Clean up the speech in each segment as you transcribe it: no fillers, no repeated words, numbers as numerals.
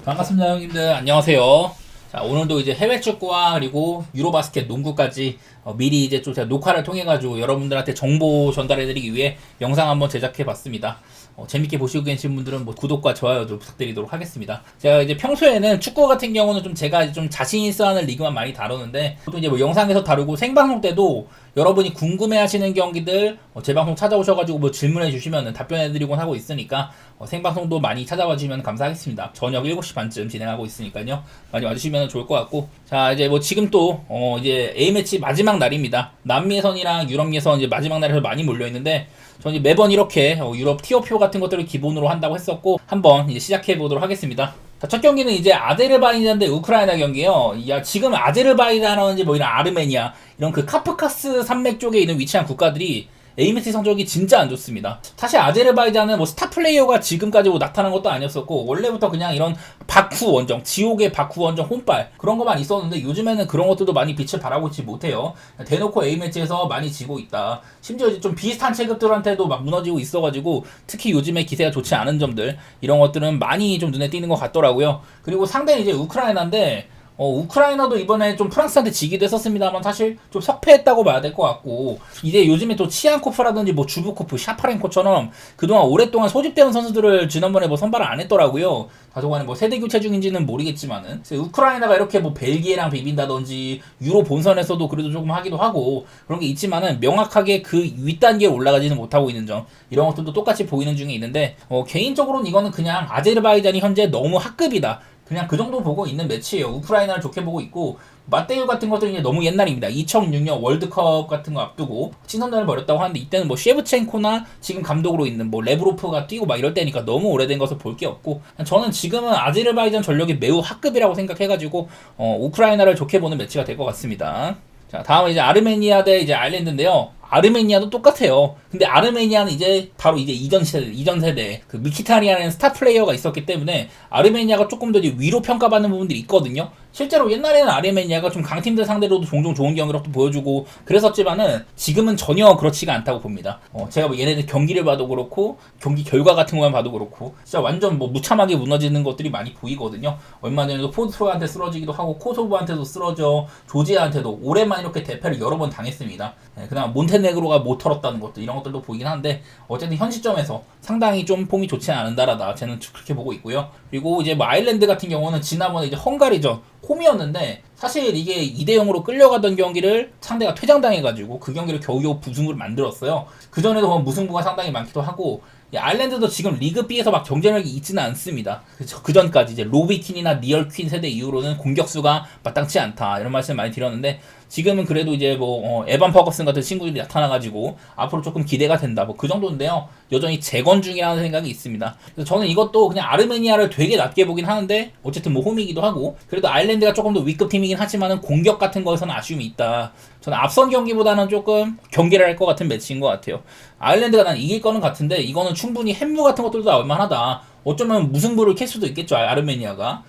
반갑습니다, 형님들. 안녕하세요. 자, 오늘도 이제 해외 축구와 그리고 유로바스켓 농구까지 미리 이제 좀 제가 녹화를 통해가지고 여러분들한테 정보 전달해드리기 위해 영상 한번 제작해봤습니다. 재밌게 보시고 계신 분들은 뭐 구독과 좋아요 좀 부탁드리도록 하겠습니다. 제가 이제 평소에는 축구 같은 경우는 좀 제가 좀 자신 있어 하는 리그만 많이 다루는데, 또 이제 뭐 영상에서 다루고 생방송 때도 여러분이 궁금해 하시는 경기들 제 방송 찾아오셔가지고 뭐 질문해 주시면 답변해드리곤 하고 있으니까 생방송도 많이 찾아와 주시면 감사하겠습니다. 저녁 7시 반쯤 진행하고 있으니까요. 많이 와주시면 좋을 것 같고. 자, 이제 뭐 지금 또 이제 A매치 마지막 날입니다. 남미 예선이랑 유럽 예선 이제 마지막 날에서 많이 몰려있는데, 저는 매번 이렇게 유럽 티어표 같은 것들을 기본으로 한다고 했었고, 한번 이제 시작해 보도록 하겠습니다. 자, 첫 경기는 이제 아제르바이잔 대 우크라이나 경기예요. 야, 지금 아제르바이잔이라든지 뭐 이런 아르메니아, 이런 그 카프카스 산맥 쪽에 있는 위치한 국가들이 A매치 성적이 진짜 안 좋습니다. 사실 아제르바이잔은 뭐 스타 플레이어가 지금까지 뭐 나타난 것도 아니었었고, 원래부터 그냥 이런 바쿠 원정, 지옥의 바쿠 원정 혼발 그런 것만 있었는데, 요즘에는 그런 것들도 많이 빛을 발하고 있지 못해요. 대놓고 A매치에서 많이 지고 있다. 심지어 이제 좀 비슷한 체급들한테도 막 무너지고 있어가지고, 특히 요즘에 기세가 좋지 않은 점들, 이런 것들은 많이 좀 눈에 띄는 것 같더라고요. 그리고 상대는 이제 우크라이나인데, 우크라이나도 이번에 좀 프랑스한테 지기도 했었습니다만 사실 좀 석패했다고 봐야 될 것 같고, 이제 요즘에 또 치안코프라든지 뭐 주브코프, 샤파렌코처럼 그동안 오랫동안 소집되는 선수들을 지난번에 뭐 선발을 안 했더라고요. 다소간에 뭐 세대 교체 중인지는 모르겠지만은, 우크라이나가 이렇게 뭐 벨기에랑 비빈다든지 유로 본선에서도 그래도 조금 하기도 하고 그런 게 있지만은, 명확하게 그 윗단계에 올라가지는 못하고 있는 점, 이런 것들도 똑같이 보이는 중에 있는데, 개인적으로는 이거는 그냥 아제르바이잔이 현재 너무 하급이다, 그냥 그 정도 보고 있는 매치예요. 우크라이나를 좋게 보고 있고, 맞대결 같은 것들은 이제 너무 옛날입니다. 2006년 월드컵 같은 거 앞두고 친선전을 벌였다고 하는데, 이때는 뭐 셰브첸코나 지금 감독으로 있는 뭐 레브로프가 뛰고 막 이럴 때니까 너무 오래된 것을 볼 게 없고, 저는 지금은 아제르바이잔 전력이 매우 하급이라고 생각해가지고 우크라이나를 좋게 보는 매치가 될 것 같습니다. 자, 다음은 이제 아르메니아 대 이제 아일랜드인데요. 아르메니아도 똑같아요. 근데 아르메니아는 이제 바로 이제 이전 세대 그 미키타리아라는 스타 플레이어가 있었기 때문에 아르메니아가 조금 더 이제 위로 평가받는 부분들이 있거든요. 실제로 옛날에는 아르메니아가 좀 강팀들 상대로도 종종 좋은 경기력도 보여주고 그랬었지만은, 지금은 전혀 그렇지가 않다고 봅니다. 제가 뭐 얘네들 경기를 봐도 그렇고 경기 결과 같은 것만 봐도 그렇고 진짜 완전 뭐 무참하게 무너지는 것들이 많이 보이거든요. 얼마 전에도 포르투갈한테 쓰러지기도 하고 코소보한테도 쓰러져, 조지아한테도 오랜만에 이렇게 대패를 여러 번 당했습니다. 그다음 몬테네그로가 못 털었다는 것도, 이런 것들도 보이긴 한데, 어쨌든 현 시점에서 상당히 좀 폼이 좋지 않은다라다 저는 그렇게 보고 있고요. 그리고 이제 뭐 아일랜드 같은 경우는 지난번에 이제 헝가리전 홈이었는데, 사실 이게 2대0으로 끌려가던 경기를 상대가 퇴장당해가지고 그 경기를 겨우겨우 무승부를 만들었어요. 그전에도 무승부가 상당히 많기도 하고, 아일랜드도 지금 리그 B에서 막 경쟁력이 있지는 않습니다. 그 전까지 이제 로비킨이나 니얼퀸 세대 이후로는 공격수가 마땅치 않다, 이런 말씀 많이 드렸는데, 지금은 그래도 이제 뭐 에반 퍼거슨 같은 친구들이 나타나가지고 앞으로 조금 기대가 된다, 뭐 그 정도인데요. 여전히 재건 중이라는 생각이 있습니다. 그래서 저는 이것도 그냥 아르메니아를 되게 낮게 보긴 하는데, 어쨌든 뭐 홈이기도 하고, 그래도 아일랜드가 조금 더 위급 팀이긴 하지만은 공격 같은 거에서는 아쉬움이 있다. 저는 앞선 경기보다는 조금 경계를 할 것 같은 매치인 것 같아요. 아일랜드가 난 이길 거는 같은데, 이거는 충분히 햄무 같은 것들도 나올만하다. 어쩌면 무승부를 캘 수도 있겠죠, 아르메니아가.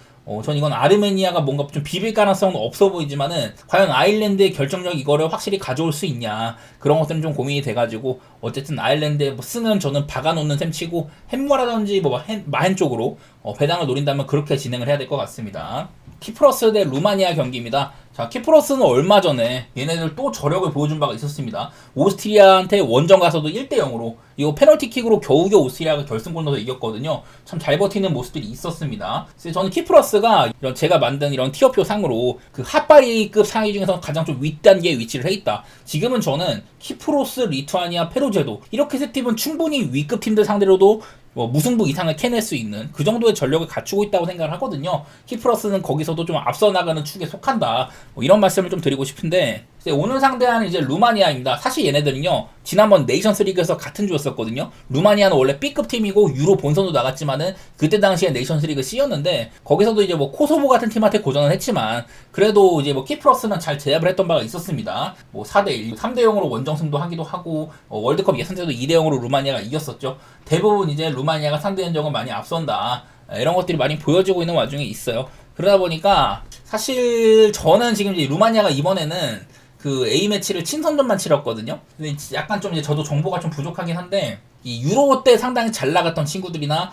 전 이건 아르메니아가 뭔가 좀 비빌 가능성은 없어 보이지만은, 과연 아일랜드의 결정력 이거를 확실히 가져올 수 있냐, 그런 것들은 좀 고민이 돼가지고, 어쨌든 아일랜드의 뭐 승은 저는 박아놓는 셈 치고, 햄머라든지 뭐 마헨 쪽으로 배당을 노린다면 그렇게 진행을 해야 될 것 같습니다. 키프러스 대 루마니아 경기입니다. 자, 키프러스는 얼마 전에 얘네들 또 저력을 보여준 바가 있었습니다. 오스트리아한테 원정 가서도 1대0으로 이거 페널티킥으로 겨우겨우 오스트리아가 결승골 넣어서 이겼거든요. 참 잘 버티는 모습들이 있었습니다. 그래서 저는 키프러스가 이런 제가 만든 이런 티어표 상으로 그 핫바리급 상위 중에서 가장 좀 윗단계에 위치를 해 있다. 지금은 저는 키프로스, 리투아니아, 페루제도, 이렇게 세 팀은 충분히 위급 팀들 상대로도 무승부 이상을 캐낼 수 있는 그 정도의 전력을 갖추고 있다고 생각을 하거든요. 키프러스는 거기서도 좀 앞서 나가는 축에 속한다, 이런 말씀을 좀 드리고 싶은데, 오늘 상대하는 이제 루마니아입니다. 사실 얘네들은요, 지난번 네이션스 리그에서 같은 조였었거든요. 루마니아는 원래 B급 팀이고 유로 본선도 나갔지만은 그때 당시에 네이션스 리그 C였는데, 거기서도 이제 뭐 코소보 같은 팀한테 고전을 했지만, 그래도 이제 뭐 키프러스는 잘 제압을 했던 바가 있었습니다. 뭐 4대1, 3대0으로 원정승도 하기도 하고, 월드컵 예선 때도 2대0으로 루마니아가 이겼었죠. 대부분 이제 루마니아가 상대 전적은 많이 앞선다, 이런 것들이 많이 보여지고 있는 와중에 있어요. 그러다 보니까 사실 저는 지금 이제 루마니아가 이번에는 그 A매치를 친선전만 치렀거든요. 근데 약간 좀 이제 저도 정보가 좀 부족하긴 한데, 이 유로 때 상당히 잘 나갔던 친구들이나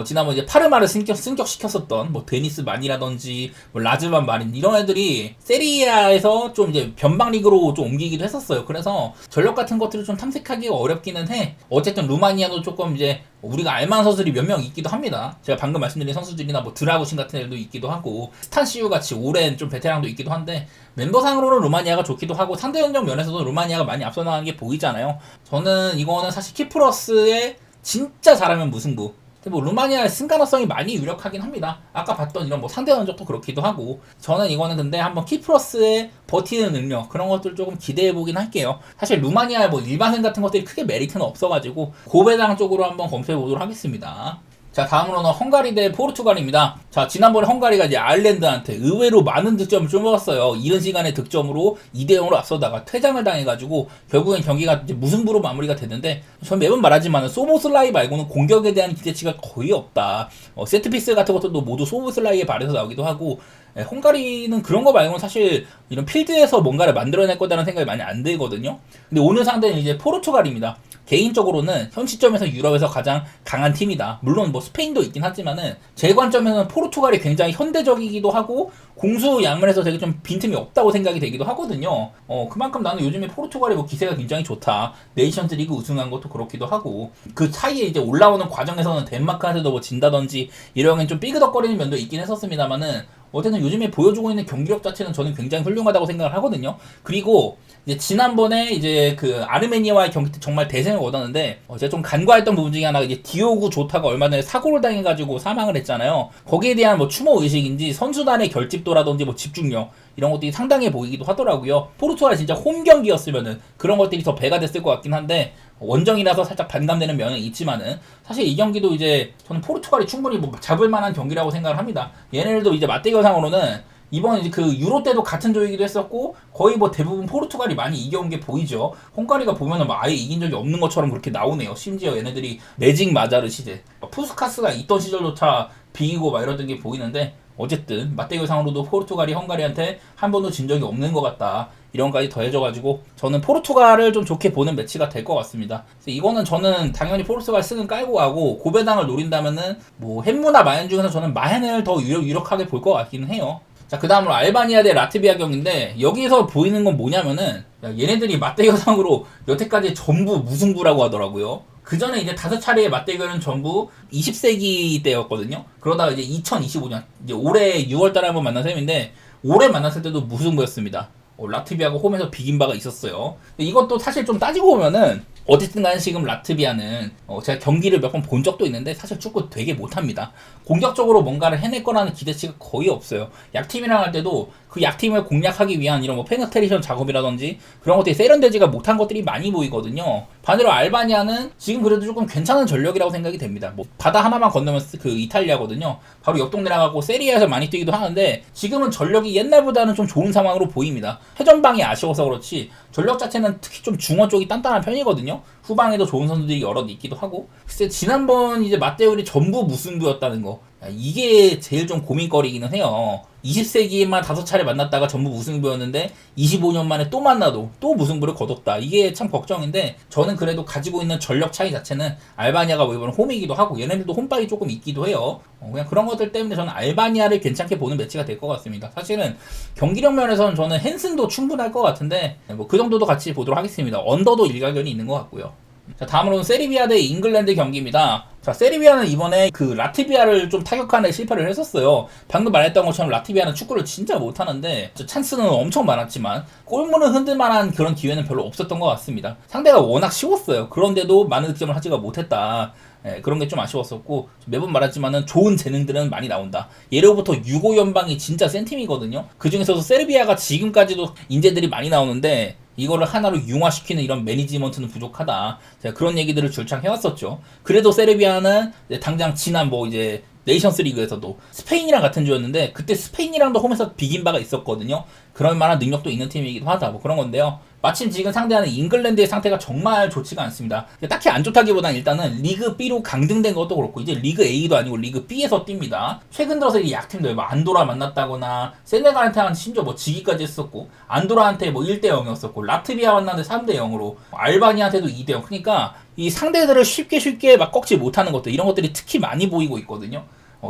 지난번 이제 파르마를 승격시켰었던 뭐 데니스 만이라든지 뭐 라즈만 마린 이런 애들이 세리아에서 좀 이제 변방 리그로 좀 옮기기도 했었어요. 그래서 전력 같은 것들을 좀 탐색하기가 어렵기는 해. 어쨌든 루마니아도 조금 이제 우리가 알만한 선수들이 몇 명 있기도 합니다. 제가 방금 말씀드린 선수들이나 뭐 드라구신 같은 애들도 있기도 하고 스탄시우 같이 오랜 좀 베테랑도 있기도 한데 멤버상으로는 루마니아가 좋기도 하고 상대 전적 면에서도 루마니아가 많이 앞서 나가는 게 보이잖아요. 저는 이거는 사실 키프러스의 진짜 잘하면 무승부. 뭐 루마니아의 승가능성이 많이 유력하긴 합니다. 아까 봤던 이런 뭐 상대 전적도 그렇기도 하고 저는 이거는 근데 한번 키프러스의 버티는 능력 그런 것들 조금 기대해 보긴 할게요. 사실 루마니아의 뭐 일반생 같은 것들이 크게 메리트는 없어가지고 고배당 쪽으로 한번 검토해 보도록 하겠습니다. 자, 다음으로는 헝가리 대 포르투갈입니다. 자, 지난번에 헝가리가 이제 아일랜드한테 의외로 많은 득점을 좀 먹었어요. 이른 시간에 득점으로 2대0으로 앞서다가 퇴장을 당해가지고 결국엔 경기가 이제 무승부로 마무리가 됐는데 전 매번 말하지만 소보슬라이 말고는 공격에 대한 기대치가 거의 없다. 세트피스 같은 것들도 모두 소보슬라이의 발에서 나오기도 하고 헝가리는 그런 거 말고는 사실 이런 필드에서 뭔가를 만들어낼 거다라는 생각이 많이 안 들거든요. 근데 오늘 상대는 이제 포르투갈입니다. 개인적으로는 현 시점에서 유럽에서 가장 강한 팀이다. 물론 뭐 스페인도 있긴 하지만은 제 관점에서는 포르투갈이 굉장히 현대적이기도 하고 공수 양면에서 되게 좀 빈틈이 없다고 생각이 되기도 하거든요. 그만큼 나는 요즘에 포르투갈이 뭐 기세가 굉장히 좋다. 네이션스 리그 우승한 것도 그렇기도 하고 그 사이에 이제 올라오는 과정에서는 덴마크한테도 뭐 진다든지 이러면 좀 삐그덕거리는 면도 있긴 했었습니다만은 어쨌든 요즘에 보여주고 있는 경기력 자체는 저는 굉장히 훌륭하다고 생각을 하거든요. 그리고 이제 지난번에 이제 그 아르메니아와의 경기 때 정말 대승을 얻었는데 제가 좀 간과했던 부분 중에 하나가 이제 디오구 조타가 얼마 전에 사고를 당해가지고 사망을 했잖아요. 거기에 대한 뭐 추모 의식인지 선수단의 결집도라든지 뭐 집중력 이런 것들이 상당해 보이기도 하더라고요. 포르투갈이 진짜 홈 경기였으면은 그런 것들이 더 배가 됐을 것 같긴 한데 원정이라서 살짝 반감되는 면은 있지만은 사실 이 경기도 이제 저는 포르투갈이 충분히 뭐 잡을 만한 경기라고 생각을 합니다. 얘네들도 이제 맞대결상으로는 이번 이제 그 유로 때도 같은 조이기도 했었고 거의 뭐 대부분 포르투갈이 많이 이겨온 게 보이죠. 헝가리가 보면은 뭐 아예 이긴 적이 없는 것처럼 그렇게 나오네요. 심지어 얘네들이 매직 마자르 시대, 푸스카스가 있던 시절조차 비기고 막 이러던 게 보이는데 어쨌든 맞대결상으로도 포르투갈이 헝가리한테 한 번도 진 적이 없는 것 같다. 이런 까지 더해져가지고 저는 포르투갈을 좀 좋게 보는 매치가 될 것 같습니다. 그래서 이거는 저는 당연히 포르투갈 승은 깔고 가고 고배당을 노린다면은 뭐 햄무나 마헨 중에서 저는 마헨을 더 유력하게 볼 것 같기는 해요. 자, 그 다음으로 알바니아 대 라트비아 경기인데 여기서 보이는 건 뭐냐면은 얘네들이 맞대결상으로 여태까지 전부 무승부라고 하더라고요. 그 전에 이제 5차례의 맞대결은 전부 20세기 때였거든요. 그러다가 이제 2025년, 이제 올해 6월달에 한번 만난 셈인데, 올해 만났을 때도 무승부였습니다. 라트비아가 홈에서 비긴 바가 있었어요. 이것도 사실 좀 따지고 보면은, 어쨌든 간에 지금 라트비아는 제가 경기를 몇 번 본 적도 있는데 사실 축구 되게 못합니다. 공격적으로 뭔가를 해낼 거라는 기대치가 거의 없어요. 약팀이랑 할 때도 그 약팀을 공략하기 위한 이런 뭐 페네트레이션 작업이라든지 그런 것들이 세련되지가 못한 것들이 많이 보이거든요. 반대로 알바니아는 지금 그래도 조금 괜찮은 전력이라고 생각이 됩니다. 뭐 바다 하나만 건너면 그 이탈리아거든요. 바로 옆 동네 나가고 세리아에서 많이 뛰기도 하는데 지금은 전력이 옛날보다는 좀 좋은 상황으로 보입니다. 회전방이 아쉬워서 그렇지 전력 자체는 특히 좀 중원 쪽이 단단한 편이거든요. 후방에도 좋은 선수들이 여럿 있기도 하고. 글쎄 지난번 이제 맞대결이 전부 무승부였다는 거, 이게 제일 좀 고민거리기는 해요. 20세기에만 5차례 만났다가 전부 무승부였는데 25년 만에 또 만나도 또 무승부를 거뒀다. 이게 참 걱정인데 저는 그래도 가지고 있는 전력 차이 자체는 알바니아가 뭐 이번에 홈이기도 하고 얘네들도 홈박이 조금 있기도 해요. 그냥 그런 것들 때문에 저는 알바니아를 괜찮게 보는 매치가 될 것 같습니다. 사실은 경기력 면에서는 저는 헨슨도 충분할 것 같은데 뭐 그 정도도 같이 보도록 하겠습니다. 언더도 일가견이 있는 것 같고요. 자, 다음으로는 세르비아 대 잉글랜드 경기입니다. 자, 세르비아는 이번에 그 라트비아를 좀 타격하는 실패를 했었어요. 방금 말했던 것처럼 라트비아는 축구를 진짜 못하는데 찬스는 엄청 많았지만 골문을 흔들 만한 그런 기회는 별로 없었던 것 같습니다. 상대가 워낙 쉬웠어요. 그런데도 많은 득점을 하지가 못했다. 그런 게 좀 아쉬웠었고 매번 말하지만은 좋은 재능들은 많이 나온다. 예로부터 유고 연방이 진짜 센 팀이거든요. 그 중에서도 세르비아가 지금까지도 인재들이 많이 나오는데 이거를 하나로 융화시키는 이런 매니지먼트는 부족하다. 제가 그런 얘기들을 줄창 해왔었죠. 그래도 세르비아는 당장 지난 뭐 이제 네이션스 리그에서도 스페인이랑 같은 조였는데 그때 스페인이랑도 홈에서 비긴 바가 있었거든요. 그럴 만한 능력도 있는 팀이기도 하다. 뭐 그런 건데요. 마침 지금 상대하는 잉글랜드의 상태가 정말 좋지가 않습니다. 딱히 안 좋다기보단 일단은 리그 B로 강등된 것도 그렇고 이제 리그 A도 아니고 리그 B에서 뜁니다. 최근 들어서 이 약팀들 뭐 안도라 만났다거나 세네갈한테 심지어 뭐 지기까지 했었고 안도라한테 뭐 1대 0이었었고 라트비아 만났는데 3대 0으로 알바니아한테도 2대 0. 그러니까 이 상대들을 쉽게 막 꺾지 못하는 것들 이런 것들이 특히 많이 보이고 있거든요.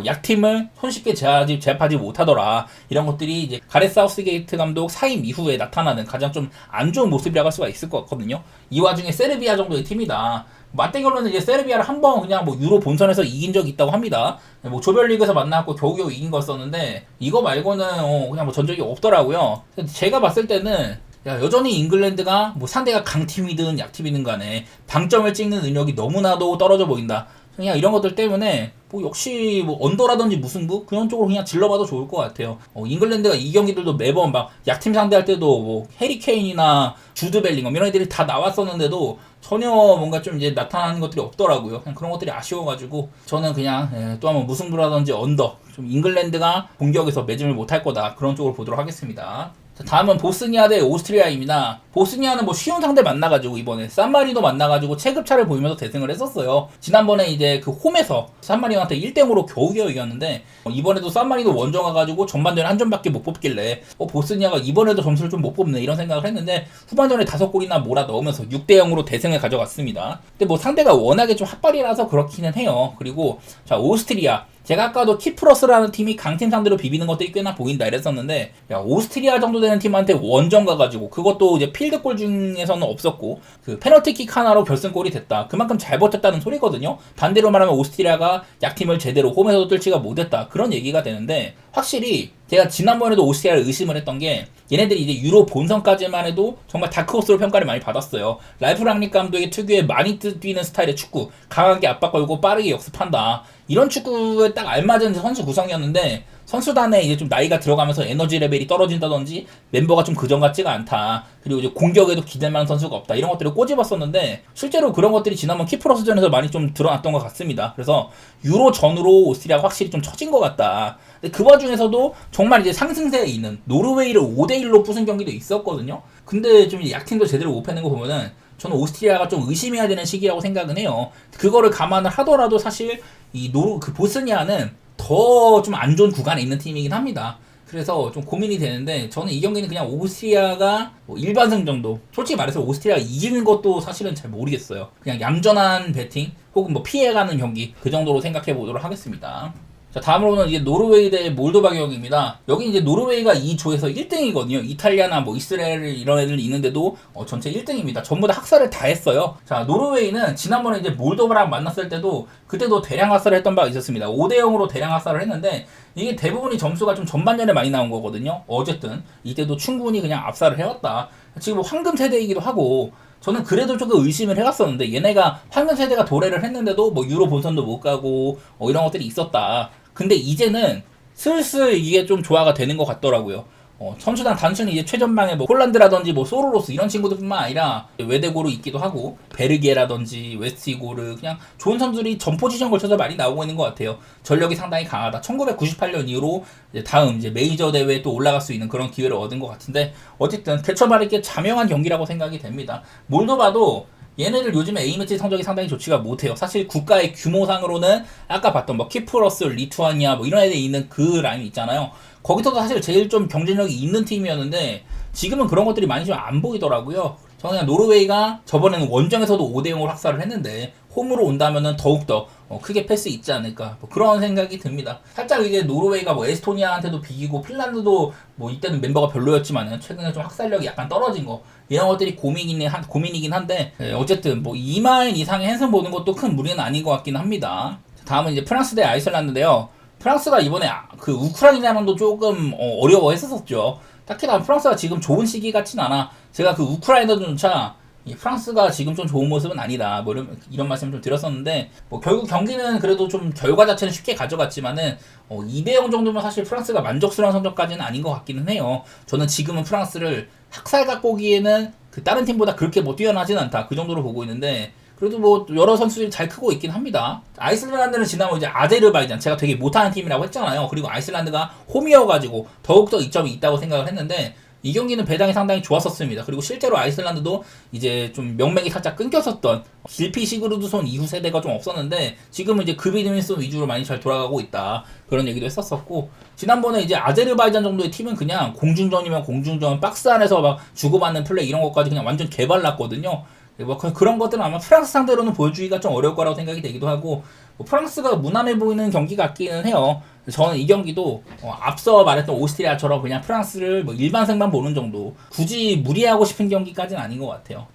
약팀을 손쉽게 제압하지 못하더라. 이런 것들이 이제 가렛 사우스게이트 감독 사임 이후에 나타나는 가장 좀 안 좋은 모습이라고 할 수가 있을 것 같거든요. 이 와중에 세르비아 정도의 팀이다. 맞대결로는 이제 세르비아를 한번 그냥 뭐 유로 본선에서 이긴 적이 있다고 합니다. 뭐 조별리그에서 만나고 겨우겨우 이긴 거였었는데 이거 말고는 그냥 뭐 전적이 없더라고요. 제가 봤을 때는 여전히 잉글랜드가 뭐 상대가 강팀이든 약팀이든 간에 방점을 찍는 능력이 너무나도 떨어져 보인다. 그냥 이런 것들 때문에 뭐 역시 뭐 언더라든지 무승부 그런 쪽으로 그냥 질러봐도 좋을 것 같아요. 잉글랜드가 이 경기들도 매번 막 약팀 상대할 때도 뭐 해리케인이나 주드 벨링엄 이런 애들이 다 나왔었는데도 전혀 뭔가 좀 이제 나타나는 것들이 없더라고요. 그냥 그런 것들이 아쉬워가지고 저는 그냥 또 한번 무승부라든지 언더 좀 잉글랜드가 공격에서 매짐을 못할 거다 그런 쪽으로 보도록 하겠습니다. 다음은 보스니아 대 오스트리아입니다. 보스니아는 뭐 쉬운 상대 만나가지고 이번에 산마리노 만나가지고 체급차를 보이면서 대승을 했었어요. 지난번에 이제 그 홈에서 산마리노한테 1대0으로 겨우겨우 이겼는데 이번에도 산마리노 원정 가가지고 전반전에 한 점밖에 못 뽑길래 보스니아가 이번에도 점수를 좀 못 뽑네 이런 생각을 했는데 후반전에 5골이나 몰아 넣으면서 6대0으로 대승을 가져갔습니다. 근데 뭐 상대가 워낙에 좀 핫발이라서 그렇기는 해요. 그리고 자 오스트리아 제가 아까도 키프러스라는 팀이 강팀 상대로 비비는 것들이 꽤나 보인다 이랬었는데 오스트리아 정도 되는 팀한테 원정 가가지고 그것도 이제 필드골 중에서는 없었고 그 페널티킥 하나로 결승골이 됐다. 그만큼 잘 버텼다는 소리거든요. 반대로 말하면 오스트리아가 약팀을 제대로 홈에서도 뚫지가 못했다. 그런 얘기가 되는데 확실히 제가 지난번에도 오스트리아를 의심을 했던 게 얘네들이 이제 유로 본선까지만 해도 정말 다크호스로 평가를 많이 받았어요. 랄프 랑닉 감독의 특유의 많이 뛰는 스타일의 축구, 강하게 압박 걸고 빠르게 역습한다. 이런 축구에 딱 알맞은 선수 구성이었는데 선수단에 이제 좀 나이가 들어가면서 에너지 레벨이 떨어진다든지 멤버가 좀 그전 같지가 않다. 그리고 이제 공격에도 기댈만한 선수가 없다. 이런 것들을 꼬집었었는데 실제로 그런 것들이 지난번 키프러스전에서 많이 좀 드러났던 것 같습니다. 그래서 유로 전으로 오스트리아가 확실히 좀 처진 것 같다. 근데 그 와중에서도 정말 이제 상승세에 있는 노르웨이를 5대1로 부순 경기도 있었거든요. 근데 좀 약팀도 제대로 못 펴는 거 보면은 저는 오스트리아가 좀 의심해야 되는 시기라고 생각은 해요. 그거를 감안을 하더라도 사실 그 보스니아는 더 좀 안 좋은 구간에 있는 팀이긴 합니다. 그래서 좀 고민이 되는데 저는 이 경기는 그냥 오스트리아가 뭐 일반승 정도 솔직히 말해서 오스트리아가 이기는 것도 사실은 잘 모르겠어요. 그냥 얌전한 배팅 혹은 뭐 피해가는 경기 그 정도로 생각해 보도록 하겠습니다. 자, 다음으로는 이제 노르웨이 대 몰도바 경기입니다. 여기 이제 노르웨이가 이 조에서 1등이거든요. 이탈리아나 뭐 이스라엘 이런 애들 있는데도 전체 1등입니다. 전부 다 학살을 다 했어요. 자, 노르웨이는 지난번에 이제 몰도바랑 만났을 때도 그때도 대량 학살을 했던 바가 있었습니다. 5대0으로 대량 학살을 했는데 이게 대부분이 점수가 좀 전반전에 많이 나온 거거든요. 어쨌든 이때도 충분히 그냥 압살을 해왔다. 지금 황금 세대이기도 하고 저는 그래도 조금 의심을 해왔었는데 얘네가 황금 세대가 도래를 했는데도 뭐 유로 본선도 못 가고 이런 것들이 있었다. 근데 이제는 슬슬 이게 좀 조화가 되는 것 같더라고요. 선수단 단순히 이제 최전방에 뭐 홀란드라든지 뭐 소로로스 이런 친구들뿐만 아니라 외대고로 있기도 하고 베르게라든지 웨스티고르 그냥 좋은 선수들이 전 포지션 걸쳐서 많이 나오고 있는 것 같아요. 전력이 상당히 강하다. 1998년 이후로 이제 다음 이제 메이저 대회에 또 올라갈 수 있는 그런 기회를 얻은 것 같은데 어쨌든 개처바르게 자명한 경기라고 생각이 됩니다. 몰도바도 얘네들 요즘에 A매치 성적이 상당히 좋지가 못해요. 사실 국가의 규모상으로는 아까 봤던 뭐 키프러스, 리투아니아 뭐 이런 애들이 있는 그 라인 있잖아요. 거기서도 사실 제일 좀 경쟁력이 있는 팀이었는데 지금은 그런 것들이 많이 좀 안 보이더라고요. 저는 그냥 노르웨이가 저번에는 원정에서도 5대0으로 학살을 했는데 홈으로 온다면은 더욱더 크게 패스 있지 않을까 뭐 그런 생각이 듭니다. 살짝 이제 노르웨이가 뭐 에스토니아한테도 비기고 핀란드도 뭐 이때는 멤버가 별로였지만은 최근에 좀 학살력이 약간 떨어진 거 이런 것들이 고민이긴 한데 어쨌든 뭐 2만 이상의 핸섬 보는 것도 큰 무리는 아닌 것 같긴 합니다. 다음은 이제 프랑스 대 아이슬란드인데요. 프랑스가 이번에 그 우크라이나랑도 조금 어려워했었죠. 딱히나 프랑스가 지금 좋은 시기 같진 않아. 제가 그 우크라이나조차 프랑스가 지금 좀 좋은 모습은 아니다. 뭐 이런 말씀 좀 드렸었는데 뭐 결국 경기는 그래도 좀 결과 자체는 쉽게 가져갔지만은 2대0 정도면 사실 프랑스가 만족스러운 성적까지는 아닌 것 같기는 해요. 저는 지금은 프랑스를 학살각 보기에는 그 다른 팀보다 그렇게 뭐 뛰어나진 않다. 그 정도로 보고 있는데 그래도 뭐 여러 선수들이 잘 크고 있긴 합니다. 아이슬란드는 지난번 이제 아제르바이잔 제가 되게 못하는 팀이라고 했잖아요. 그리고 아이슬란드가 홈이어가지고 더욱더 이점이 있다고 생각을 했는데 이 경기는 배당이 상당히 좋았었습니다. 그리고 실제로 아이슬란드도 이제 좀 명맥이 살짝 끊겼었던 길피 시그루드손 이후 세대가 좀 없었는데 지금은 이제 그비드민슨 위주로 많이 잘 돌아가고 있다. 그런 얘기도 했었었고, 지난번에 이제 아제르바이잔 정도의 팀은 그냥 공중전이면 공중전, 박스 안에서 막 주고받는 플레이 이런 것까지 그냥 완전 개발랐거든요. 뭐 그런 것들은 아마 프랑스 상대로는 보여주기가 좀 어려울 거라고 생각이 되기도 하고, 뭐 프랑스가 무난해 보이는 경기 같기는 해요. 저는 이 경기도 앞서 말했던 오스트리아처럼 그냥 프랑스를 뭐 일반생만 보는 정도, 굳이 무리하고 싶은 경기까지는 아닌 것 같아요.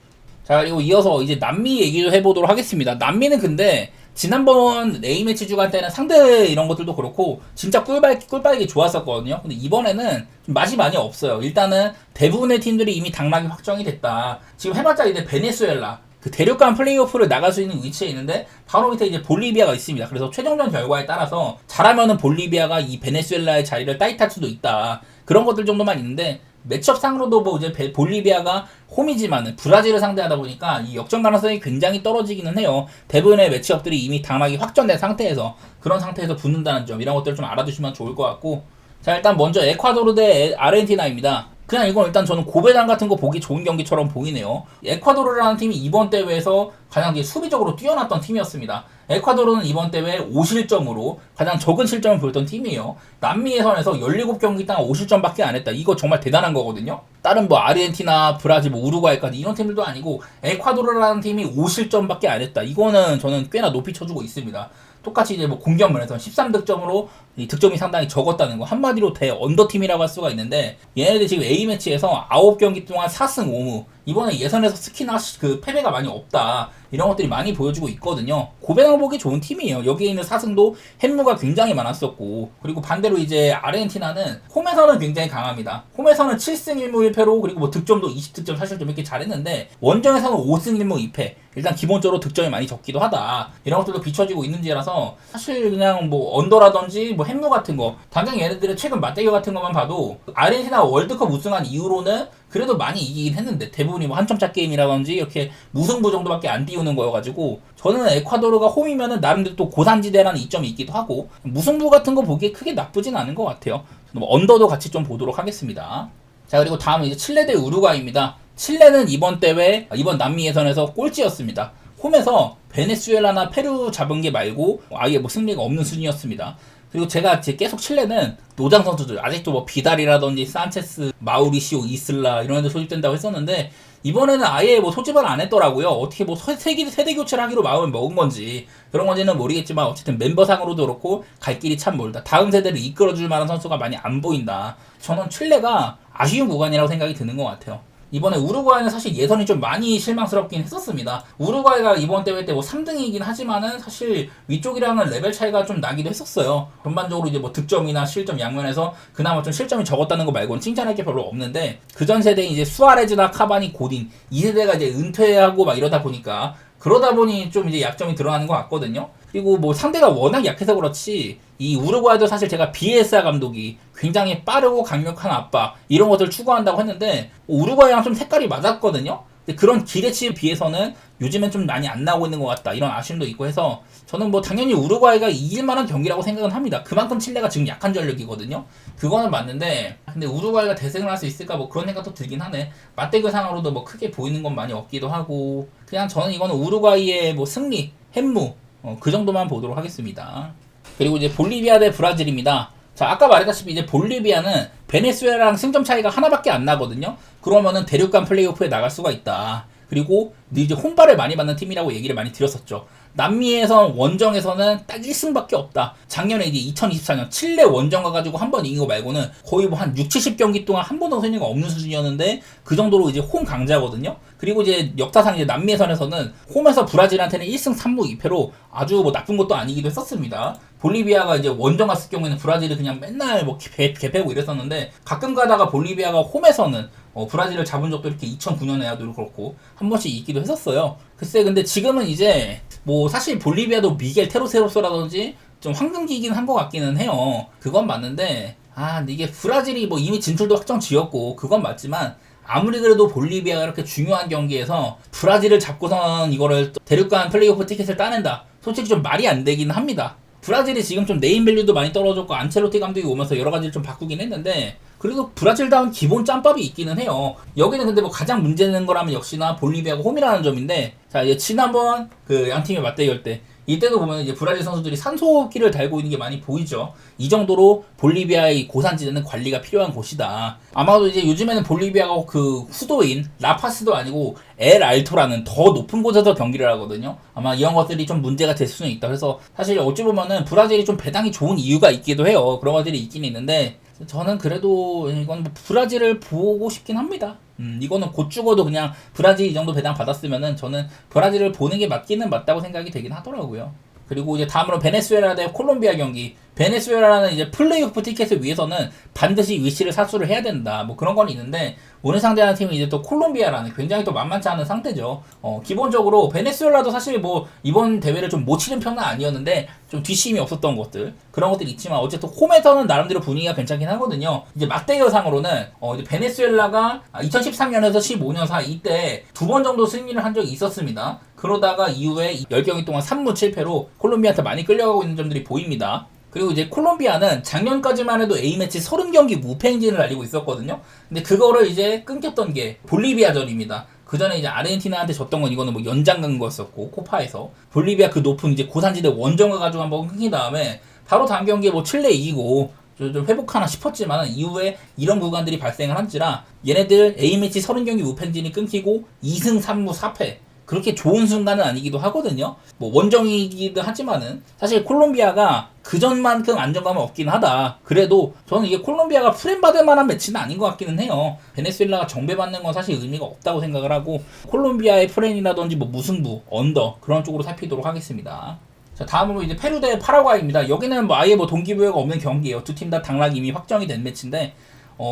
자, 그리고 이어서 이제 남미 얘기도 해보도록 하겠습니다. 남미는 근데 지난번 A매치 주간 때는 상대 이런 것들도 그렇고 진짜 꿀빨기 좋았었거든요. 근데 이번에는 좀 맛이 많이 없어요. 일단은 대부분의 팀들이 이미 당락이 확정이 됐다. 지금 해봤자 이제 베네수엘라, 그 대륙간 플레이오프를 나갈 수 있는 위치에 있는데 바로 밑에 이제 볼리비아가 있습니다. 그래서 최종전 결과에 따라서 잘하면은 볼리비아가 이 베네수엘라의 자리를 따이탈 수도 있다. 그런 것들 정도만 있는데, 매치업상으로도 뭐 이제 볼리비아가 홈이지만은 브라질을 상대하다 보니까 이 역전 가능성이 굉장히 떨어지기는 해요. 대부분의 매치업들이 이미 당락이 확정된 상태에서, 그런 상태에서 붙는다는 점, 이런 것들을 좀 알아두시면 좋을 것 같고. 자, 일단 먼저 에콰도르 대 아르헨티나입니다. 그냥 이건 일단 저는 고배당 같은 거 보기 좋은 경기처럼 보이네요. 에콰도르라는 팀이 이번 대회에서 가장 수비적으로 뛰어났던 팀이었습니다. 에콰도르는 이번 대회 5실점으로 가장 적은 실점을 보였던 팀이에요. 남미 예선에서 17경기당 5실점밖에 안 했다. 이거 정말 대단한 거거든요. 다른 뭐 아르헨티나, 브라질, 뭐 우루과이까지 이런 팀들도 아니고 에콰도르라는 팀이 5실점밖에 안 했다. 이거는 저는 꽤나 높이 쳐주고 있습니다. 똑같이 이제 뭐 공격면에서 13득점으로 이 득점이 상당히 적었다는 거, 한마디로 대 언더팀이라고 할 수가 있는데, 얘네들 지금 A매치에서 9경기 동안 4승 5무, 이번에 예선에서 특히나 그 패배가 많이 없다, 이런 것들이 많이 보여주고 있거든요. 고배당 보기 좋은 팀이에요. 여기에 있는 4승도 햄무가 굉장히 많았었고, 그리고 반대로 이제 아르헨티나는 홈에서는 굉장히 강합니다. 홈에서는 7승 1무 1패로, 그리고 뭐 득점도 20득점 사실 좀 이렇게 잘했는데, 원정에서는 5승 1무 2패. 일단 기본적으로 득점이 많이 적기도 하다. 이런 것들도 비춰지고 있는지라서 사실 그냥 뭐 언더라든지 뭐 햄무 같은 거, 당장 얘네들의 최근 맞대결 같은 것만 봐도 아르헨티나 월드컵 우승한 이후로는 그래도 많이 이기긴 했는데 대부분이 뭐 한점차 게임이라든지 이렇게 무승부 정도밖에 안 띄우는 거여가지고, 저는 에콰도르가 홈이면은 나름대로 또 고산지대라는 이점이 있기도 하고 무승부 같은 거 보기에 크게 나쁘진 않은 것 같아요. 뭐 언더도 같이 좀 보도록 하겠습니다. 자, 그리고 다음은 이제 칠레 대 우루과이입니다. 칠레는 이번 대회, 이번 남미 예선에서 꼴찌였습니다. 홈에서 베네수엘라나 페루 잡은 게 말고 아예 뭐 승리가 없는 수준이었습니다. 그리고 제가 계속 칠레는 노장 선수들, 아직도 뭐 비달이라든지 산체스, 마우리시오, 이슬라 이런 애들 소집된다고 했었는데, 이번에는 아예 뭐 소집을 안 했더라고요. 어떻게 뭐 세대 교체를 하기로 마음을 먹은 건지 그런 건지는 모르겠지만, 어쨌든 멤버상으로도 그렇고 갈 길이 참 멀다. 다음 세대를 이끌어줄 만한 선수가 많이 안 보인다. 저는 칠레가 아쉬운 구간이라고 생각이 드는 것 같아요. 이번에 우루과이는 사실 예선이 좀 많이 실망스럽긴 했었습니다. 우루과이가 이번 대회 때 뭐 3등이긴 하지만은 사실 위쪽이랑은 레벨 차이가 좀 나기도 했었어요. 전반적으로 이제 뭐 득점이나 실점 양면에서 그나마 좀 실점이 적었다는 거 말고는 칭찬할 게 별로 없는데, 그전 세대인 이제 수아레즈나 카바니, 고딘 이 세대가 이제 은퇴하고 막 이러다 보니 좀 이제 약점이 드러나는 것 같거든요. 그리고 뭐 상대가 워낙 약해서 그렇지, 이 우루과이도 사실 제가 비에사 감독이 굉장히 빠르고 강력한 압박 이런 것들을 추구한다고 했는데, 우루과이랑 좀 색깔이 맞았거든요. 근데 그런 기대치에 비해서는 요즘엔 좀 많이 안 나오고 있는 것 같다, 이런 아쉬움도 있고 해서 저는 뭐 당연히 우루과이가 이길 만한 경기라고 생각은 합니다. 그만큼 칠레가 지금 약한 전력이거든요. 그거는 맞는데, 근데 우루과이가 대승을 할 수 있을까 뭐 그런 생각도 들긴 하네. 맞대결상으로도 뭐 크게 보이는 건 많이 없기도 하고, 그냥 저는 이거는 우루과이의 뭐 승리, 햄무 그 정도만 보도록 하겠습니다. 그리고 이제 볼리비아 대 브라질입니다. 자, 아까 말했다시피 이제 볼리비아는 베네수엘라랑 승점 차이가 하나밖에 안 나거든요. 그러면은 대륙간 플레이오프에 나갈 수가 있다. 그리고 이제 홈발을 많이 받는 팀이라고 얘기를 많이 드렸었죠. 남미에서 원정에서는 딱 1승밖에 없다. 작년에 이제 2024년 칠레 원정 가가지고 한 번 이긴 거 말고는 거의 뭐 한 60-70경기 동안 한 번도 승리가 없는 수준이었는데, 그 정도로 이제 홈 강자거든요. 그리고 이제 역사상 이제 남미 예선에서는 홈에서 브라질한테는 1승 3무 2패로 아주 뭐 나쁜 것도 아니기도 했었습니다. 볼리비아가 이제 원정 갔을 경우에는 브라질이 그냥 맨날 뭐 개패고 이랬었는데, 가끔 가다가 볼리비아가 홈에서는 브라질을 잡은 적도 이렇게 2009년에도 그렇고 한 번씩 있기도 했었어요. 글쎄, 근데 지금은 이제 뭐 사실 볼리비아도 미겔 테로세로스라든지 좀 황금기이긴 한 것 같기는 해요. 그건 맞는데, 근데 이게 브라질이 뭐 이미 진출도 확정 지었고 그건 맞지만, 아무리 그래도 볼리비아가 이렇게 중요한 경기에서 브라질을 잡고선 이거를 대륙간 플레이오프 티켓을 따낸다, 솔직히 좀 말이 안 되긴 합니다. 브라질이 지금 좀 네임밸류도 많이 떨어졌고 안첼로티 감독이 오면서 여러 가지를 좀 바꾸긴 했는데 그래도 브라질다운 기본 짬밥이 있기는 해요. 여기는 근데 뭐 가장 문제되는 거라면 역시나 볼리비아가 홈이라는 점인데, 자 이제 지난번 그 양 팀의 맞대결 때 이때도 보면 이제 브라질 선수들이 산소호흡기를 달고 있는 게 많이 보이죠. 이 정도로 볼리비아의 고산지대는 관리가 필요한 곳이다. 아마도 이제 요즘에는 볼리비아가 그 후도인 라파스도 아니고 엘 알토라는 더 높은 곳에서 경기를 하거든요. 아마 이런 것들이 좀 문제가 될 수는 있다. 그래서 사실 어찌 보면은 브라질이 좀 배당이 좋은 이유가 있기도 해요. 그런 것들이 있긴 있는데 저는 그래도 이건 뭐 브라질을 보고 싶긴 합니다. 이거는 곧 죽어도 그냥 브라질 이 정도 배당 받았으면은 저는 브라질을 보는 게 맞기는 맞다고 생각이 되긴 하더라고요. 그리고 이제 다음으로 베네수엘라 대 콜롬비아 경기. 베네수엘라는 이제 플레이오프 티켓을 위해서는 반드시 위치를 사수를 해야 된다. 뭐 그런 건 있는데 오늘 상대하는 팀은 이제 또 콜롬비아라는 굉장히 또 만만치 않은 상대죠. 기본적으로 베네수엘라도 사실 뭐 이번 대회를 좀 못 치는 편은 아니었는데 좀 뒷심이 없었던 것들 그런 것들이 있지만 어쨌든 홈에서는 나름대로 분위기가 괜찮긴 하거든요. 이제 맞대결상으로는 이제 베네수엘라가 2013년에서 15년 사이 이때 두 번 정도 승리를 한 적이 있었습니다. 그러다가 이후에 10경기 동안 3무 7패로 콜롬비아한테 많이 끌려가고 있는 점들이 보입니다. 그리고 이제 콜롬비아는 작년까지만 해도 A매치 30경기 무패 행진을 달리고 있었거든요. 근데 그거를 이제 끊겼던 게 볼리비아전입니다. 그 전에 이제 아르헨티나한테 졌던 건 이거는 뭐 연장 간 거였었고 코파에서 볼리비아 그 높은 이제 고산지대 원정을 가지고 한번 끊긴 다음에 바로 다음 경기에 뭐 칠레 이기고 좀 회복하나 싶었지만 이후에 이런 구간들이 발생을 한지라 얘네들 A매치 30경기 무패 행진이 끊기고 2승 3무 4패 그렇게 좋은 순간은 아니기도 하거든요. 뭐 원정이기도 하지만은 사실 콜롬비아가 그전만큼 안정감은 없긴 하다. 그래도 저는 이게 콜롬비아가 프렘받을 만한 매치는 아닌 것 같기는 해요. 베네수엘라가 정배받는 건 사실 의미가 없다고 생각을 하고 콜롬비아의 프렌이라든지 뭐 무승부, 언더 그런 쪽으로 살피도록 하겠습니다. 자, 다음으로 이제 페루 대 파라과이입니다. 여기는 뭐 아예 뭐 동기부여가 없는 경기예요. 두 팀 다 당락 이미 확정이 된 매치인데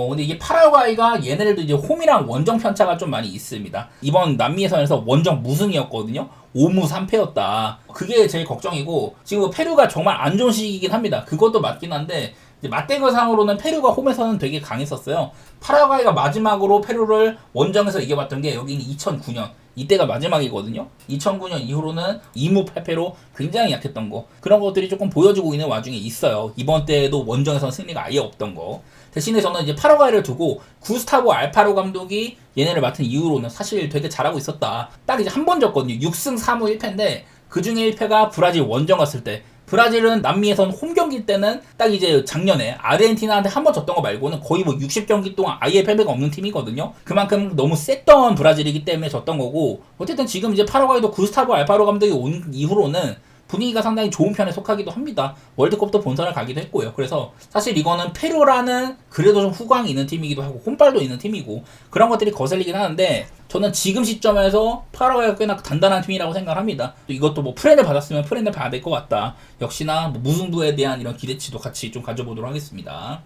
근데 이게 파라과이가 얘네들도 이제 홈이랑 원정 편차가 좀 많이 있습니다. 이번 남미 예선에서 원정 무승이었거든요. 5무 3패였다. 그게 제일 걱정이고 지금 페루가 정말 안 좋은 시기이긴 합니다. 그것도 맞긴 한데 이제 맞대결상으로는 페루가 홈에서는 되게 강했었어요. 파라과이가 마지막으로 페루를 원정에서 이겨봤던 게 여기는 2009년. 이때가 마지막이거든요. 2009년 이후로는 2무 8패로 굉장히 약했던 거. 그런 것들이 조금 보여주고 있는 와중에 있어요. 이번 때에도 원정에서는 승리가 아예 없던 거. 대신에 저는 이제 파라과이를 두고 구스타보 알파로 감독이 얘네를 맡은 이후로는 사실 되게 잘하고 있었다. 딱 이제 한 번 졌거든요. 6승 3무 1패인데 그 중에 1패가 브라질 원정 갔을 때. 브라질은 남미에선 홈 경기 때는 딱 이제 작년에 아르헨티나한테 한 번 졌던 거 말고는 거의 뭐 60경기 동안 아예 패배가 없는 팀이거든요. 그만큼 너무 셌던 브라질이기 때문에 졌던 거고 어쨌든 지금 이제 파라과이도 구스타보 알파로 감독이 온 이후로는 분위기가 상당히 좋은 편에 속하기도 합니다. 월드컵도 본선을 가기도 했고요. 그래서 사실 이거는 페루라는 그래도 좀 후광이 있는 팀이기도 하고 홈발도 있는 팀이고 그런 것들이 거슬리긴 하는데 저는 지금 시점에서 파라과이가 꽤나 단단한 팀이라고 생각합니다. 또 이것도 뭐 프렌을 받았으면 프렌을 봐야 될 것 같다. 역시나 뭐 무승부에 대한 이런 기대치도 같이 좀 가져보도록 하겠습니다.